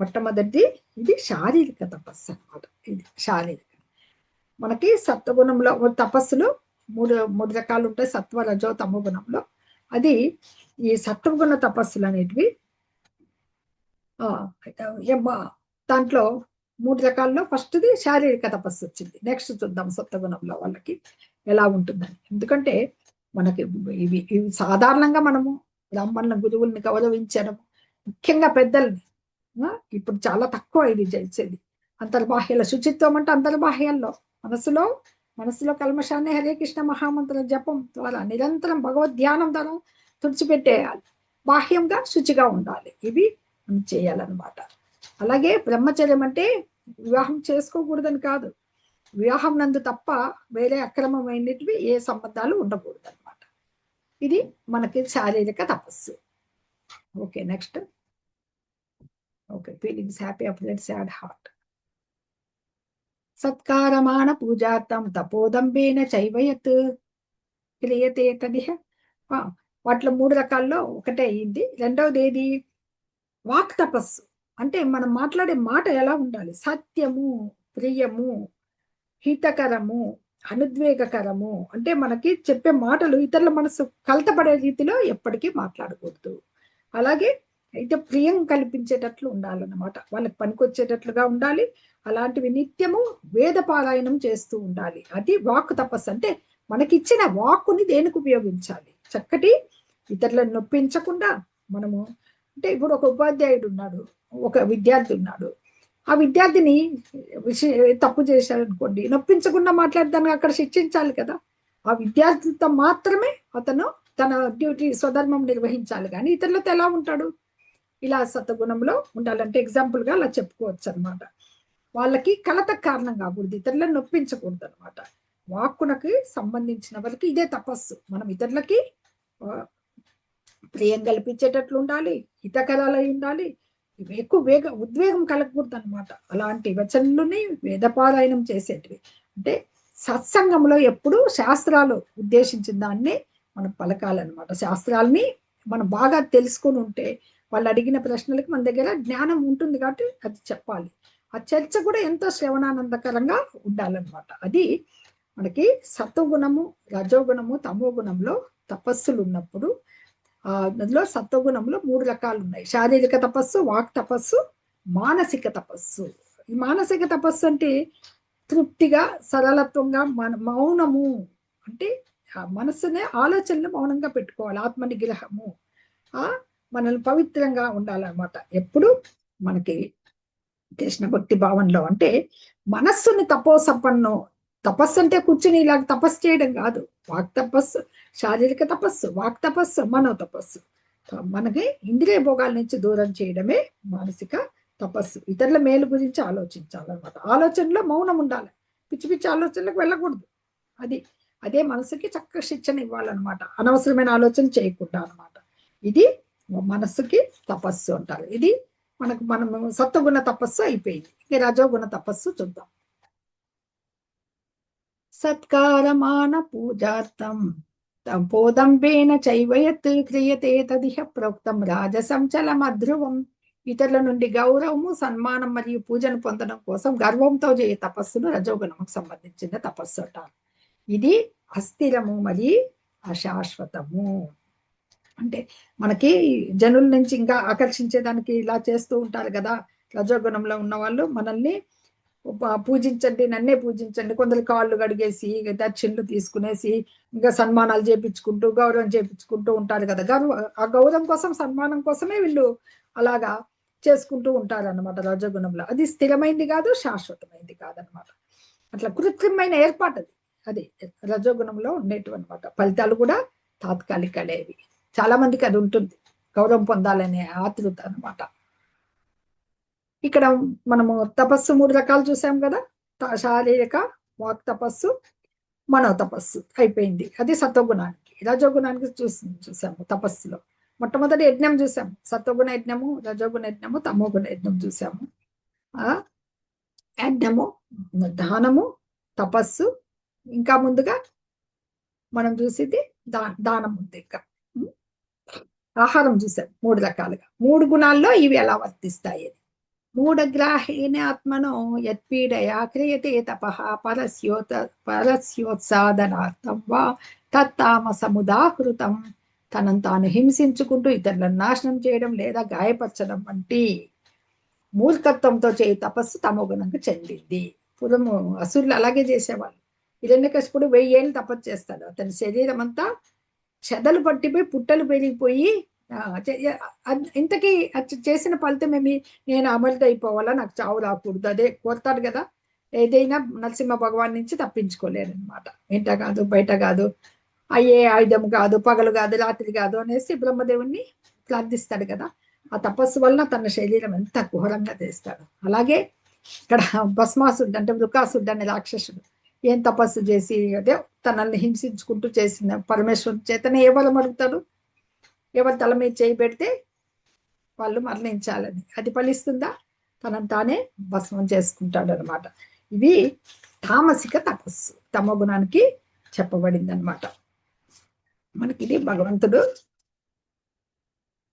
మొట్టమొదటి ఇది శారీరక తపస్సు అన్నమాట. ఇది శారీరక. మనకి సత్వగుణంలో తపస్సులు 3 రకాలు ఉంటాయి, సత్వ రజో తమో గుణంలో. అది ఈ సత్వగుణ తపస్సులు అనేటివి దాంట్లో 3 రకాల్లో ఫస్ట్ది శారీరక తపస్సు వచ్చింది. నెక్స్ట్ చూద్దాం సత్వగుణంలో వాళ్ళకి ఎలా ఉంటుందని. ఎందుకంటే మనకి ఇవి సాధారణంగా మనము బ్రాహ్మణుల గురువుల్ని గౌరవించడం, ముఖ్యంగా పెద్దల్ని ఇప్పుడు చాలా తక్కువ ఇది చేసేది. అంతర్బాహ్యలో శుచిత్వం అంటే అంతర్బాహ్యాల్లో మనసులో కల్మషాన్ని హరే కృష్ణ మహామంత్ర జపం ద్వారా నిరంతరం భగవద్ ధ్యానం ద్వారా తుడిచిపెట్టేయాలి. బాహ్యంగా శుచిగా ఉండాలి. ఇవి మనం చేయాలన్నమాట. అలాగే బ్రహ్మచర్యం అంటే వివాహం చేసుకోకూడదని కాదు, వివాహం నందు తప్ప వేరే అక్రమమైనటివి ఏ సంబంధాలు ఉండకూడదు అనమాట. ఇది మనకి శారీరక తపస్సు. Okay, next. Okay, feelings happy of let sad heart. సత్కారమాణ పూజార్థం తపోదంబేన చైవయత్ క్రియతే తదిహ. వాటిలో 3 రకాల్లో ఒకటే అయింది. రెండవది ఏది? వాక్ తపస్సు. అంటే మనం మాట్లాడే మాట ఎలా ఉండాలి? సత్యము, ప్రియము, హితకరము, అనుద్వేగకరము. అంటే మనకి చెప్పే మాటలు ఇతరుల మనసు కలతపడే రీతిలో ఎప్పటికీ మాట్లాడకూడదు. అలాగే అయితే ప్రియం కల్పించేటట్లు ఉండాలన్నమాట. వాళ్ళకి పనికొచ్చేటట్లుగా ఉండాలి. అలాంటివి నిత్యము వేద పారాయణం చేస్తూ ఉండాలి. అది వాక్ తపస్సు. అంటే మనకిచ్చిన వాక్కుని దేనికి ఉపయోగించాలి? చక్కటి ఇతరులను నొప్పించకుండా మనము. అంటే ఇప్పుడు ఒక ఉపాధ్యాయుడు ఉన్నాడు, ఒక విద్యార్థి ఉన్నాడు. ఆ విద్యార్థిని తప్పు చేశాడు అనుకోండి, నొప్పించకుండా మాట్లాడదాన్ని అక్కడ శిక్షించాలి కదా. ఆ విద్యార్థితో మాత్రమే అతను తన డ్యూటీ స్వధర్మం నిర్వహించాలి. కానీ ఇతరులతో ఎలా ఉంటాడు? ఇలా సత్వగుణంలో ఉండాలంటే ఎగ్జాంపుల్గా అలా చెప్పుకోవచ్చు అనమాట. వాళ్ళకి కలత కారణం కాకూడదు, ఇతరులను నొప్పించకూడదు అనమాట. వాక్కునకి సంబంధించిన వాళ్ళకి ఇదే తపస్సు. మనం ఇతరులకి ప్రియం కల్పించేటట్లు ఉండాలి, హితకరాలై ఉండాలి, ఎక్కువ ఉద్వేగం కలగకూడదు అనమాట. అలాంటి వచనలుని వేదపారాయణం చేసేటివి. అంటే సత్సంగంలో ఎప్పుడు శాస్త్రాలు ఉద్దేశించిన దాన్ని మనం పలకాలన్నమాట. శాస్త్రాలని మనం బాగా తెలుసుకొని ఉంటే వాళ్ళు అడిగిన ప్రశ్నలకు మన దగ్గర జ్ఞానం ఉంటుంది కాబట్టి అది చెప్పాలి. ఆ చర్చ కూడా ఎంతో శ్రవణానందకరంగా ఉండాలన్నమాట. అది మనకి సత్వగుణము, రజోగుణము, తమో గుణంలో తపస్సులు ఉన్నప్పుడు అందులో సత్వగుణంలో 3 రకాలు ఉన్నాయి. శారీరక తపస్సు, వాక్ తపస్సు, మానసిక తపస్సు. ఈ మానసిక తపస్సు అంటే తృప్తిగా, సరళత్వంగా మౌనము. అంటే మనసునే ఆలోచనలు మౌనంగా పెట్టుకోవాలి. ఆత్మ నిగ్రహము, మనల్ని పవిత్రంగా ఉండాలన్నమాట. ఎప్పుడు మనకి కృష్ణ భక్తి భావంలో అంటే మనస్సుని తపోసంపన్నం. తపస్సు అంటే కూర్చుని ఇలాగ తపస్సు చేయడం కాదు. వాక్ తపస్సు, శారీరక తపస్సు, వాక్ తపస్సు, మనో తపస్సు. మనకి ఇంద్రియ భోగాల నుంచి దూరం చేయడమే మానసిక తపస్సు. ఇతరుల మేలు గురించి ఆలోచించాలన్నమాట. ఆలోచనలో మౌనం ఉండాలి, పిచ్చి పిచ్చి ఆలోచనలకు వెళ్ళకూడదు. అదే మనసుకి చక్కగా శిక్షణ ఇవ్వాలన్నమాట. అనవసరమైన ఆలోచన చేయకుండా అనమాట. ఇది మనస్సుకి తపస్సు అంటారు. ఇది మనం సత్వగుణ తపస్సు అయిపోయింది. ఇక రజోగుణ తపస్సు చూద్దాం. సత్కారమాన పూజార్థం పోదంబేన చైవయత్ క్రియతే తదిహ ప్రోక్తం రాజసం చలమధ్రువం. ఇతరుల నుండి గౌరవము, సన్మానం మరియు పూజను పొందడం కోసం గర్వంతో చేయ తపస్సును రజోగుణముకు సంబంధించిన తపస్సు అంటారు. ఇది అస్థిరము మరియు అశాశ్వతము. అంటే మనకి జనుల నుంచి ఇంకా ఆకర్షించేదానికి ఇలా చేస్తూ ఉంటారు కదా. రజోగుణంలో ఉన్న వాళ్ళు మనల్ని పూజించండి, నన్నే పూజించండి, కొందరు కాళ్ళు కడిగేసి దక్షిణలు తీసుకునేసి ఇంకా సన్మానాలు చేపించుకుంటూ గౌరవం చేపించుకుంటూ ఉంటారు కదా. ఆ గౌరవం కోసం, సన్మానం కోసమే వీళ్ళు అలాగా చేసుకుంటూ ఉంటారు అనమాట రజోగుణంలో. అది స్థిరమైంది కాదు, శాశ్వతమైంది కాదనమాట. అట్లా కృత్రిమైన ఏర్పాటు అది రజోగుణంలో ఉండేటివి అనమాట. ఫలితాలు కూడా తాత్కాలికలేవి. చాలా మందికి అది ఉంటుంది, గౌరవం పొందాలనే ఆతృత అనమాట. ఇక్కడ మనము తపస్సు 3 రకాలు చూసాం కదా. శారీరక, వాక్ తపస్సు, మనో తపస్సు అయిపోయింది. అది సత్వగుణానికి. రజోగుణానికి చూసాము తపస్సులో. మొట్టమొదటి యజ్ఞం చూసాము, సత్వగుణ యజ్ఞము, రజోగుణ యజ్ఞము, తమోగుణ యజ్ఞం చూసాము. యజ్ఞము, దానము, తపస్సు, ఇంకా ముందుగా మనం చూసేది దానం ఉంది. ఇంకా ఆహారం చూసాం 3 రకాలుగా. 3 గుణాల్లో ఇవి ఎలా వర్తిస్తాయి అని. మూఢగ్రాహేణ ఆత్మనో యత్పీడయా క్రియతే తపః పరస్యోత్సాదనార్థం వా తత్తామసముదాహృతం. తనను తాను హింసించుకుంటూ ఇతరులను నాశనం చేయడం లేదా గాయపరచడం వంటి మూర్ఖత్వంతో చేయి తపస్సు తమోగుణంకు చెందింది. పూర్వము అసురులు అలాగే చేసేవాళ్ళు. హిరణ్యకశిపుడు 1000 ఏళ్ళు తపస్సు చేస్తాడు. అతని శరీరం అంతా చెదలు పట్టిపోయి పుట్టలు పెరిగిపోయి ఇంతకీ చేసిన ఫలితమేమి, నేను అమరుడు అయిపోవాలా, నాకు చావు రాకూడదు, అదే కోరుతాడు కదా. ఏదైనా నరసింహ భగవాన్ నుంచి తప్పించుకోలేరనమాట. ఇంట కాదు బయట కాదు, అయ్యే ఆయుధం కాదు, పగలు కాదు, రాత్రి కాదు అనేసి బ్రహ్మదేవుణ్ణి ప్రార్థిస్తాడు కదా. ఆ తపస్సు వలన తన శరీరం ఎంత ఘోరంగా చేస్తాడు. అలాగే ఇక్కడ భస్మాసుడు అంటే వృకాసుడు అనే రాక్షసుడు ఏం తపస్సు చేసి అదే తనల్ని హింసించుకుంటూ చేసిన పరమేశ్వరుడు చేతనే ఏ బలం అడుగుతాడు, ఎవరి తల మీద చేయి పెడితే వాళ్ళు మరణించాలని. అది ఫలిస్తుందా, తనను తానే భస్మం చేసుకుంటాడు అనమాట. ఇవి తామసిక తపస్సు, తమ గుణానికి చెప్పబడింది అనమాట. మనకి ఇది భగవంతుడు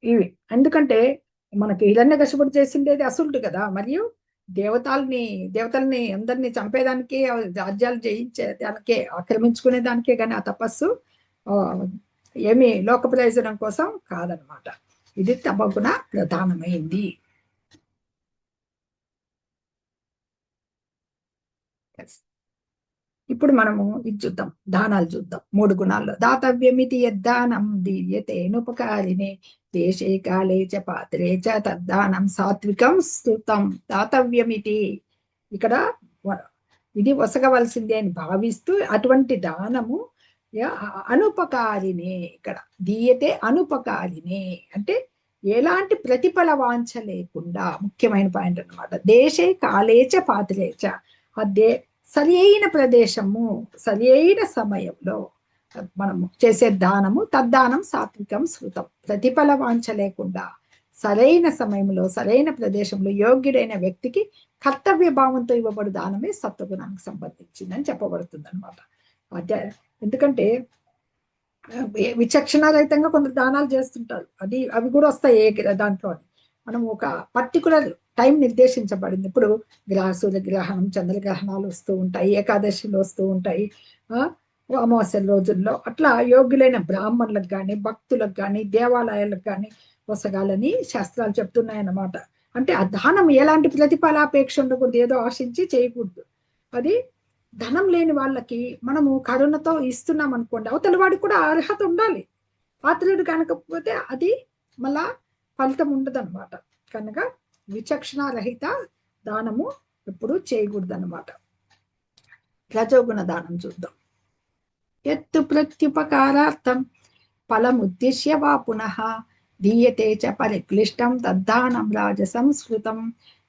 ఇవి. ఎందుకంటే మనకి హిరణ్యకశిపుడు చేసిండేది అసురుడు కదా, మరియు దేవతల్ని అందరినీ చంపేదానికే, రాజ్యాలు జయించేదానికే, ఆక్రమించుకునే దానికే, కానీ ఆ తపస్సు ఏమి లోక ప్రయోజనం కోసం కాదనమాట. ఇది తమగుణ ప్రధానమైంది. ఇప్పుడు మనము ఇది చూద్దాం, దానాలు చూద్దాం. 3 గుణాల్లో దాతవ్యమితి యద్దానం దీయతేనుపకారిణే దేశే కాలే చ పాత్రే చ తద్దానం సాత్వికం స్తుతం. దాతవ్యమితి ఇక్కడ ఇది వసగవలసిందే అని భావిస్తూ అటువంటి దానము అనుపకారినే, ఇక్కడ దీయతే అనుపకారినే అంటే ఎలాంటి ప్రతిఫల వాంఛ లేకుండా, ముఖ్యమైన పాయింట్ అనమాట. దేశే కాలేచ పాత్రేచ, అదే సరి అయిన ప్రదేశము, సరి అయిన సమయంలో మనము చేసే దానము తద్దానం సాత్వికం శృతం. ప్రతిఫల వాంఛ లేకుండా సరైన సమయంలో సరైన ప్రదేశంలో యోగ్యుడైన వ్యక్తికి కర్తవ్య భావంతో ఇవ్వబడు దానమే సత్వగుణానికి సంబంధించిందని చెప్పబడుతుంది అనమాట. అదే ఎందుకంటే విచక్షణారహితంగా కొందరు దానాలు చేస్తుంటారు, అవి కూడా వస్తాయి దాంట్లో. మనం ఒక పర్టికులర్ టైం నిర్దేశించబడింది. ఇప్పుడు సూర్యగ్రహణం, చంద్రగ్రహణాలు వస్తూ ఉంటాయి, ఏకాదశిలు వస్తూ ఉంటాయి, అమావాస్య రోజుల్లో. అట్లా యోగ్యులైన బ్రాహ్మణులకు కానీ, భక్తులకు కానీ, దేవాలయాలకు కానీ వసగాలని శాస్త్రాలు చెప్తున్నాయన్నమాట. అంటే ఆ దానం ఎలాంటి ప్రతిఫలాపేక్ష ఉండకూడదు, ఏదో ఆశించి చేయకూడదు. అది ధనం లేని వాళ్ళకి మనము కరుణతో ఇస్తున్నాం అనుకోండి, అవతల వాడికి కూడా అర్హత ఉండాలి. పాత్రుడు కనుకపోతే అది మళ్ళా ఫలితం ఉండదు అనమాట. కనుక విచక్షణారహిత దానము ఎప్పుడు చేయకూడదు అనమాట. రజోగుణ దానం చూద్దాం. ఎత్తు ప్రత్యుపకారార్థం ఫలముద్దిశ్య వా పునః దీయతే చ పరిక్లిష్టం తద్దానం రాజసంస్కృతం.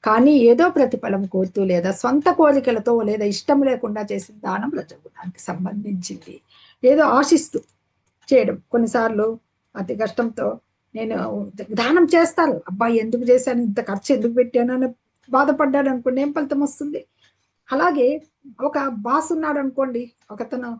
కానీ ఏదో ప్రతిఫలం కోరుతూ లేదా సొంత కోరికలతో లేదా ఇష్టం లేకుండా చేసిన దానం రజోగుణానికి సంబంధించింది. ఏదో ఆశిస్తూ చేయడం, కొన్నిసార్లు అతి కష్టంతో నేను దానం చేస్తారు, అబ్బాయి ఎందుకు చేశాను, ఇంత ఖర్చు ఎందుకు పెట్టాను అని బాధపడ్డాడు అనుకోండి, ఏం ఫలితం వస్తుంది? అలాగే ఒక బాస్ ఉన్నాడు అనుకోండి, ఒకతను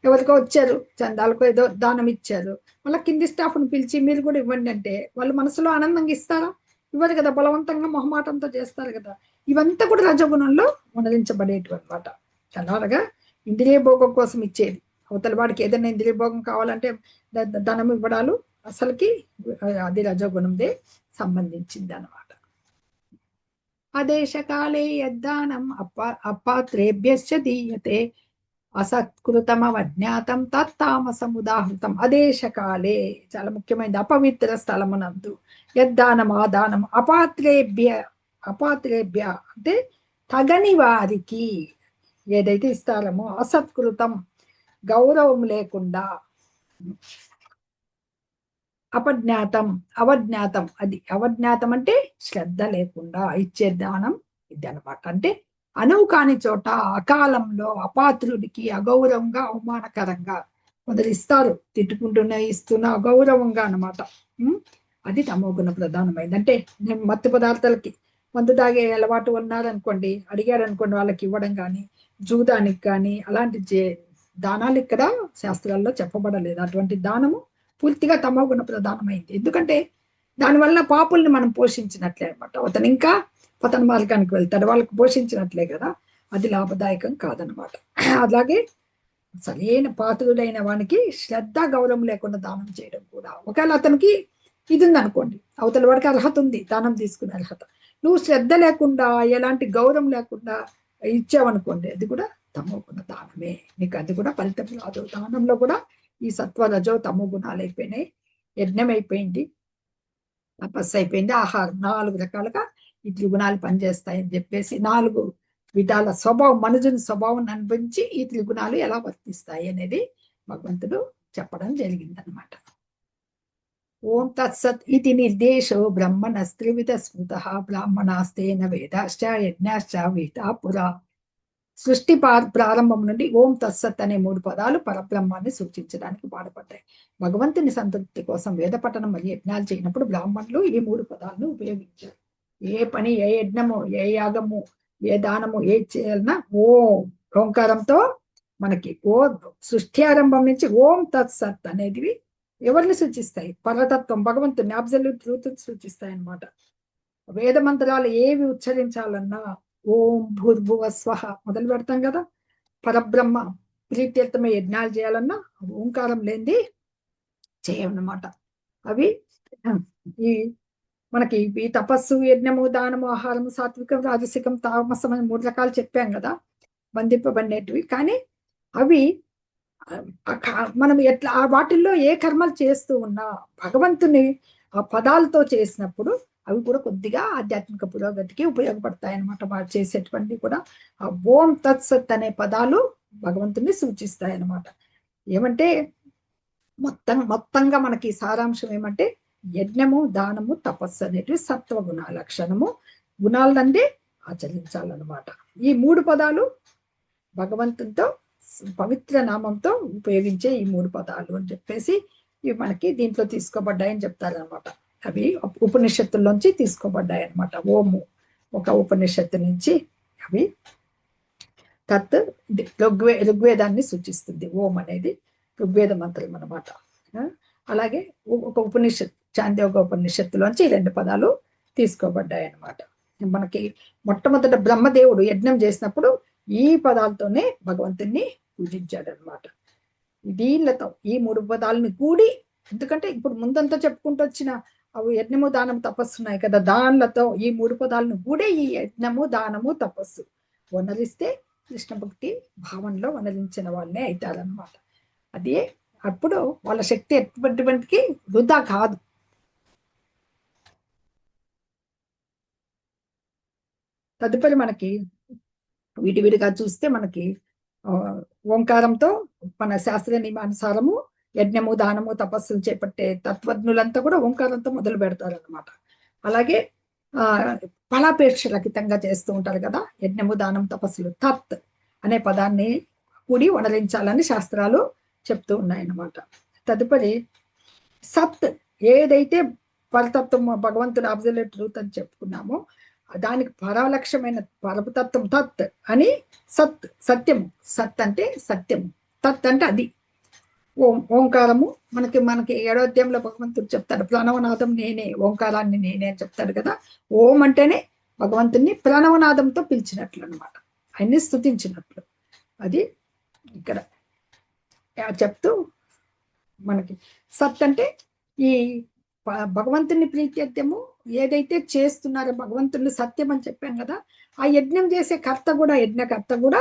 ఎవరికో వచ్చారు, చందాలకు ఏదో దానం ఇచ్చారు, మళ్ళీ కింది స్టాఫ్ని పిలిచి మీరు కూడా ఇవ్వండి అంటే వాళ్ళు మనసులో ఆనందంగా ఇస్తారా? ఇవ్వరు కదా, బలవంతంగా మొహమాటంతో చేస్తారు కదా. ఇవంతా కూడా రజోగుణంలో మనరించబడేటివి అనమాట. అలాగా ఇంద్రియ భోగం కోసం ఇచ్చేది, అవతల వాడికి ఏదైనా ఇంద్రియ భోగం కావాలంటే ధనం ఇవ్వడాలు అసలుకి అది రజోగుణందే సంబంధించింది అనమాట. అదేశకాలే యద్దానం అపాత్రేభ్యశ్చ దీయతే అసత్కృతమవజ్ఞాతం తత్తామసముదాహృతం. అదేశకాలే చాలా ముఖ్యమైనది. అపవిత్ర స్థలమునందు యద్దానం ఆ దానం అపాత్రేభ్య అంటే తగని వారికి ఏదైతే ఇస్తారమో, అసత్కృతం గౌరవం లేకుండా, అవజ్ఞాతం అది అవజ్ఞాతం అంటే శ్రద్ధ లేకుండా ఇచ్చే దానం ఇది అనమాట. అంటే అనువు కాని చోట అకాలంలో అపాత్రుడికి అగౌరవంగా అవమానకరంగా కొందరు ఇస్తారు, తిట్టుకుంటూనే ఇస్తున్నా అగౌరవంగా అనమాట. అది తమోగుణ ప్రధానమైంది. అంటే నేను మత్తు పదార్థాలకి మందు తాగే అలవాటు ఉన్నారనుకోండి, అడిగాడు అనుకోండి, వాళ్ళకి ఇవ్వడం కానీ, జూదానికి కానీ అలాంటి దానాలు ఇక్కడ శాస్త్రాల్లో చెప్పబడలేదు. అటువంటి దానము పూర్తిగా తమోగుణ ప్రధానమైంది. ఎందుకంటే దానివల్ల పాపుల్ని మనం పోషించినట్లే అనమాట. అతను ఇంకా పతన మార్గానికి వెళ్తాడు, వాళ్ళకి పోషించినట్లే కదా, అది లాభదాయకం కాదనమాట. అలాగే సరైన పాత్రుడైన వానికి శ్రద్ధ గౌరవం లేకుండా దానం చేయడం కూడా, ఒకవేళ అతనికి ఇది ఉందనుకోండి, అవతల వాడికి అర్హత ఉంది, దానం తీసుకునే అర్హత, నువ్వు శ్రద్ధ లేకుండా ఎలాంటి గౌరవం లేకుండా ఇచ్చావనుకోండి, అది కూడా తమోగుణ దానమే, నీకు అది కూడా ఫలితం రాదు. దానంలో కూడా ఈ సత్వ రజో తమో గుణాలు అయిపోయినాయి. యజ్ఞం అయిపోయింది, తపస్సు అయిపోయింది, ఆహారం 4 రకాలుగా ఈ త్రిగుణాలు పనిచేస్తాయని చెప్పేసి 4 విధాల స్వభావం, మనుజుని స్వభావం అనుభవించి ఈ త్రిగుణాలు ఎలా వర్తిస్తాయి అనేది భగవంతుడు చెప్పడం జరిగిందనమాట. ఓం తత్సత్ ఇది నిర్దేశో బ్రహ్మణస్త్రివిధ స్మృత బ్రాహ్మణాస్తేన వేదాశ్చ యజ్ఞాశ్చ విహితా పురా. సృష్టి ప్రారంభం నుండి ఓం తత్సత్ అనే 3 పదాలు పరబ్రహ్మాన్ని సూచించడానికి వాడబడ్డాయి. భగవంతుని సంతృప్తి కోసం వేద పఠనం మరియు యజ్ఞాలు చేయనప్పుడు బ్రాహ్మణులు ఈ 3 పదాలను ఉపయోగించారు. ఏ పని, ఏ యజ్ఞము, ఏ యాగము, ఏ దానము, ఏ చేయాలన్నా ఓంకారంతో మనకి సృష్టి ఆరంభం నుంచి ఓం తత్సత్ అనేటివి ఎవరిని సూచిస్తాయి? పరతత్వం, భగవంతుని, అబ్సల్యూట్ ట్రూత్ సూచిస్తాయి అన్నమాట. వేద మంత్రాలు ఏవి ఉచ్చరించాలన్నా ఓం భూర్భువ స్వహ మొదలు పెడతాం కదా. పరబ్రహ్మ ప్రీత్యర్థమే యజ్ఞాలు చేయాలన్నా ఓంకారం లేనిది చేయమన్నమాట. అవి ఈ మనకి ఈ తపస్సు, యజ్ఞము, దానము, ఆహారము, సాత్వికం, రాజసికం, తామసం అని 3 రకాలు చెప్పాం కదా బంధింపబడినటివి. కానీ అవి మనం ఎట్లా వాటిల్లో ఏ కర్మలు చేస్తూ ఉన్నా భగవంతుని ఆ పదాలతో చేసినప్పుడు అవి కూడా కొద్దిగా ఆధ్యాత్మిక పురోగతికి ఉపయోగపడతాయి అన్నమాట. వారు చేసేటువంటి కూడా ఆ ఓం తత్సత్ అనే పదాలు భగవంతుని సూచిస్తాయి అన్నమాట. ఏమంటే మొత్తంగా మనకి సారాంశం ఏమంటే యజ్ఞము, దానము, తపస్సు అనేటివి సత్వగుణ లక్షణము గుణాలనందే ఆచరించాలన్నమాట. ఈ 3 పదాలు భగవంతునితో పవిత్ర నామంతో ఉపయోగించే ఈ 3 పదాలు అని చెప్పేసి ఇవి మనకి దీంట్లో తీసుకోబడ్డాయని చెప్తారనమాట. అవి ఉపనిషత్తుల్లోంచి తీసుకోబడ్డాయి అనమాట. ఓము ఒక ఉపనిషత్తు నుంచి అవి తత్ ఋగ్వేదాన్ని సూచిస్తుంది. ఓం అనేది ఋగ్వేద మంత్రం అనమాట. అలాగే ఒక ఉపనిషత్ చాంద్యోగ ఉపనిషత్తులోంచి 2 పదాలు తీసుకోబడ్డాయి అనమాట. మనకి మొట్టమొదట బ్రహ్మదేవుడు యజ్ఞం చేసినప్పుడు ఈ పదాలతోనే భగవంతుణ్ణి పూజించాడు అనమాట. దీనిలతో ఈ 3 పదాలని కూడి, ఎందుకంటే ఇప్పుడు ముందంతా చెప్పుకుంటూ వచ్చిన అవి యజ్ఞము, దానము, తపస్సు ఉన్నాయి కదా, దానిలతో ఈ 3 పదాలను కూడే ఈ యజ్ఞము, దానము, తపస్సు వనరిస్తే కృష్ణ భక్తి భావనలో వనరించిన వాళ్ళే అవుతారనమాట. అది అప్పుడు వాళ్ళ శక్తి ఎటువంటికి వృధా కాదు. తదుపరి మనకి విడివిడిగా చూస్తే మనకి ఓంకారంతో మన శాస్త్రీయ నియమానుసారము యజ్ఞము, దానము, తపస్సులు చేపట్టే తత్వజ్ఞులంతా కూడా ఓంకారంతో మొదలు పెడతారనమాట. అలాగే ఫలాపేక్ష రహితంగా చేస్తూ ఉంటారు కదా యజ్ఞము, దానం, తపస్సులు. తత్ అనే పదాన్ని కూడి వనరించాలని శాస్త్రాలు చెప్తూ ఉన్నాయన్నమాట. తదుపరి సత్, ఏదైతే పరతత్వం భగవంతుడు అబ్సల్యూట్ ట్రూత్ అని చెప్పుకున్నామో దానికి పరలక్ష్యమైన పరతత్వం తత్ అని. సత్ సత్యము, సత్ అంటే సత్యము, తత్ అంటే అది. ఓంకారము మనకి 7వ అధ్యాయంలో భగవంతుడు చెప్తాడు, ప్రణవనాదం నేనే, ఓంకారాన్ని నేనే అని చెప్తాడు కదా. ఓం అంటేనే భగవంతుని ప్రణవనాదంతో పిలిచినట్లు అనమాట, ఆయన్ని స్తుతించినట్లు. అది ఇక్కడ చెప్తూ మనకి సత్ అంటే ఈ భగవంతుని ప్రీత్యర్థము ఏదైతే చేస్తున్నారో భగవంతుని సత్యం అని చెప్పాం కదా, ఆ యజ్ఞం చేసే కర్త కూడా, యజ్ఞకర్త కూడా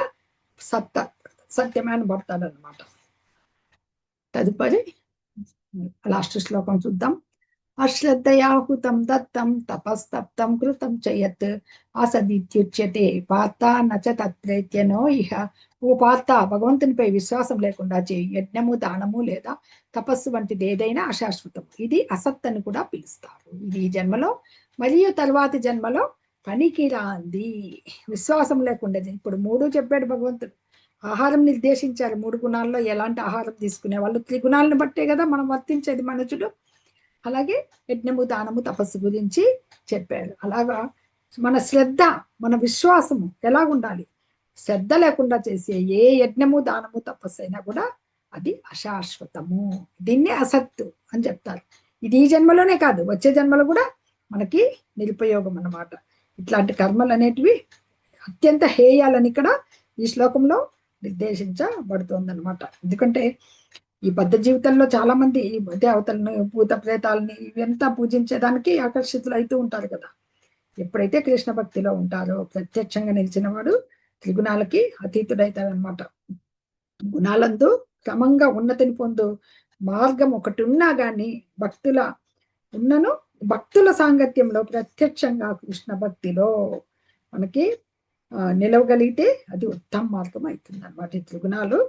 సత్యమే అని పడతాడు అనమాట. తదుపరి లాస్ట్ శ్లోకం చూద్దాం. అశ్రద్ధయాహుతం దత్తం తపస్తప్తం కృతం చయత్ అసదిత్యుచ్యతే పార్త నచ తత్ప్రేత్యనో ఇహ. ఓ పార్త, భగవంతునిపై విశ్వాసం లేకుండా చేయి యజ్ఞము, దానము లేదా తపస్సు వంటిది ఏదైనా అశాశ్వతం, ఇది అసత్ అని కూడా పిలుస్తారు. ఇది ఈ జన్మలో మరియు తర్వాతి జన్మలో పనికిరాంది. విశ్వాసం లేకుండా ఇప్పుడు 3 చెప్పాడు భగవంతుడు. ఆహారం నిర్దేశించారు, 3 గుణాల్లో ఎలాంటి ఆహారం తీసుకునే వాళ్ళు, త్రిగుణాలను బట్టే కదా మనం వర్తించేది మనుషుడు. అలాగే యజ్ఞము, దానము, తపస్సు గురించి చెప్పారు. అలాగా మన శ్రద్ధ, మన విశ్వాసము ఎలాగుండాలి? శ్రద్ధ లేకుండా చేసే ఏ యజ్ఞము, దానము, తపస్సు అయినా కూడా అది అశాశ్వతము, దీన్నే అసత్తు అని చెప్తారు. ఇది ఈ జన్మలోనే కాదు, వచ్చే జన్మలో కూడా మనకి నిరుపయోగం అన్నమాట. ఇట్లాంటి కర్మలు అనేటివి అత్యంత హేయాలని ఇక్కడ ఈ శ్లోకంలో నిర్దేశించబడుతుంది అనమాట. ఎందుకంటే ఈ బద్ధ జీవితంలో చాలా మంది దేవతలను, భూత ప్రేతాలని ఇవంతా పూజించేదానికి ఆకర్షితులు అవుతూ ఉంటారు కదా. ఎప్పుడైతే కృష్ణ భక్తిలో ఉంటారో ప్రత్యక్షంగా నిలిచిన వాడు త్రిగుణాలకి అతీతుడైతాడనమాట. గుణాలందు క్రమంగా ఉన్నతిని మార్గం ఒకటి ఉన్నా గాని భక్తుల సాంగత్యంలో ప్రత్యక్షంగా కృష్ణ భక్తిలో మనకి నిలవగలిగితే అది ఉత్తమ మార్గం అవుతుంది అనమాట. ఈ త్రిగుణాలు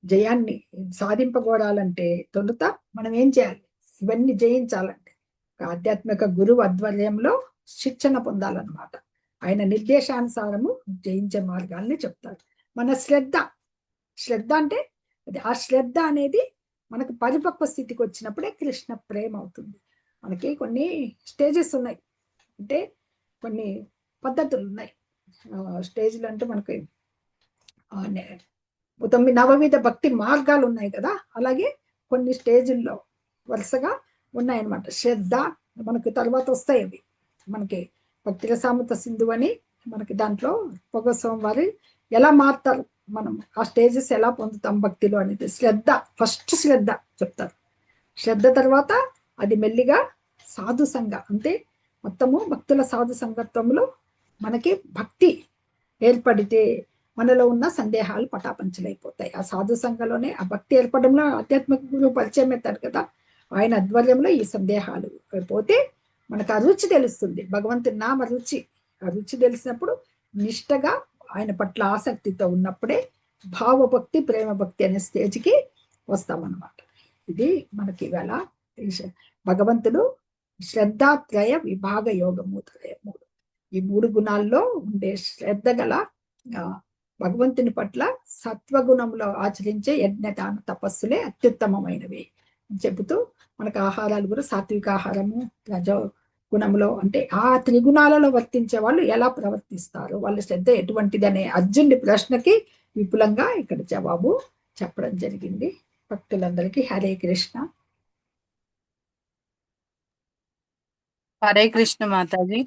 జయాన్ని సాధింపగోరాలంటే తొలుత మనం ఏం చేయాలి? ఇవన్నీ జయించాలంటే ఆధ్యాత్మిక గురువు ఆధ్వర్యంలో శిక్షణ పొందాలన్నమాట. ఆయన నిర్దేశానుసారము జయించే మార్గాల్ని చెప్తారు. మన శ్రద్ధ అంటే ఆ శ్రద్ధ అనేది మనకు పరిపక్వ స్థితికి వచ్చినప్పుడే కృష్ణ ప్రేమ అవుతుంది. మనకి కొన్ని స్టేజెస్ ఉన్నాయి, అంటే కొన్ని పద్ధతులు ఉన్నాయి. స్టేజ్లు అంటే మనకి 9 నవవిధ భక్తి మార్గాలు ఉన్నాయి కదా, అలాగే కొన్ని స్టేజుల్లో వరుసగా ఉన్నాయన్నమాట. శ్రద్ధ మనకి తర్వాత వస్తాయి. అవి మనకి భక్తి రసామృత సింధు అని మనకి దాంట్లో పొగ సోమవారి ఎలా మారుతారు, మనం ఆ స్టేజెస్ ఎలా పొందుతాం భక్తిలో అనేది. ఫస్ట్ శ్రద్ధ చెప్తారు. శ్రద్ధ తర్వాత అది మెల్లిగా సాధు సంఘ, అంటే మొత్తము భక్తుల సాధు సంగత్వంలో మనకి భక్తి ఏర్పడితే మనలో ఉన్న సందేహాలు పటాపంచలైపోతాయి. ఆ సాధు సంఘంలోనే ఆ భక్తి ఏర్పడంలో ఆధ్యాత్మిక గురువు పరిచయం అవుతాడు కదా, ఆయన ఆధ్వర్యంలో ఈ సందేహాలు పోతే మనకు ఆ రుచి తెలుస్తుంది, భగవంతుని నామ రుచి. ఆ రుచి తెలిసినప్పుడు నిష్టగా ఆయన పట్ల ఆసక్తితో ఉన్నప్పుడే భావభక్తి ప్రేమ భక్తి అనే స్టేజ్కి వస్తామన్నమాట. ఇది మనకి ఇవాళ భగవంతుడు శ్రద్ధాత్రయ విభాగ యోగము ఈ 3 గుణాల్లో ఉండే శ్రద్ధ గల భగవంతుని పట్ల సత్వగుణంలో ఆచరించే యజ్ఞదాన తపస్సులే అత్యుత్తమమైనవి చెబుతూ మనకు ఆహారాలు కూడా సాత్విక ఆహారము, రజో గుణంలో అంటే ఆ త్రిగుణాలలో వర్తించే వాళ్ళు ఎలా ప్రవర్తిస్తారు, వాళ్ళ శ్రద్ధ ఎటువంటిది అనే అర్జునుడి ప్రశ్నకి విపులంగా ఇక్కడ జవాబు చెప్పడం జరిగింది. భక్తులందరికీ హరే కృష్ణ. హరే కృష్ణ మాతాజీ.